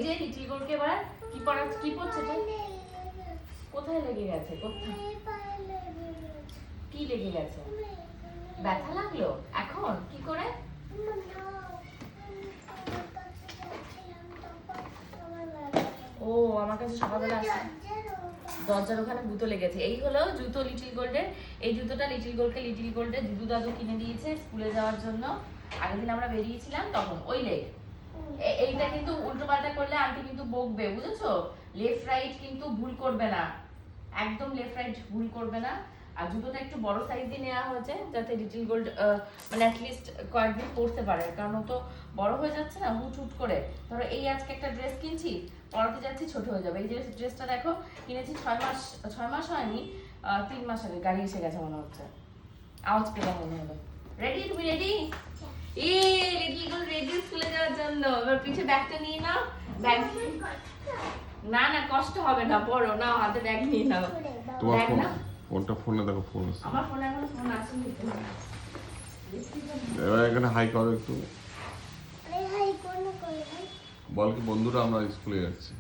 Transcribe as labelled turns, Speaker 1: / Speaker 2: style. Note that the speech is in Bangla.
Speaker 1: এই যে লিটল গোলকে এবার কি পড়ছে এটা? কোথায় লেগে গেছে? কোথায় কি লেগে গেছে? ব্যথা লাগলো? এখন কি করে? ও আমার কাছে সকালবেলা আসছে, দরজার ওখানে জুতো লেগেছে। এই হলো জুতো লিটল গোল্ডের। এই জুতোটা লিটল গোল্ডের দিদু দাদু কিনে দিয়েছে স্কুলে যাওয়ার জন্য। আগের দিন আমরা বেরিয়েছিলাম তখন ওই লেগ। এইটা কিন্তু উল্টো পাল্টা করলে আন্টি কিন্তু বকবে, বুঝেছো? লেফট রাইট কিন্তু ভুল করবে না, একদম লেফট রাইট ভুল করবে না। আর জুতোটা একটু বড় সাইজ দিয়ে নেওয়া হয়েছে যাতে লিটল গোল্ড মানে অ্যাটলিস্ট কয়েকদিন পরতে পারে, কারণ ও তো বড় হয়ে যাচ্ছে না হুট হুট করে। ধরো এই আজকে একটা ড্রেস কিনছি, পরাতে যাচ্ছি ছোট হয়ে যাবে। এই যে ড্রেসটা দেখো কিনেছি 6 মাস হয়নি, 3 মাস আগে। গাড়ি এসে গেছে মনে হচ্ছে, আওয়াজ পেলাম মনে হলো। রেডি? তুমি রেডি? লিটল গোল্ড রেডি স্কুলে যাওয়ার জন্য। এবার পিছে ব্যাগটা নিয়ে নাও। ব্যাগ না না কষ্ট হবে না, পড়ো নাও, হাতে ব্যাগ নিয়ে নাও।
Speaker 2: তোমার
Speaker 1: ব্যাগ
Speaker 2: ফোন,
Speaker 1: না,
Speaker 2: কোনটা ফোনে দেখো, ফোন আছে।
Speaker 1: আমার ফোনে এখন ফোন আসেনি।
Speaker 2: এবার এখানে হাই করো একটু, বল কি বন্ধুরা আমরা স্কুলে যাচ্ছি।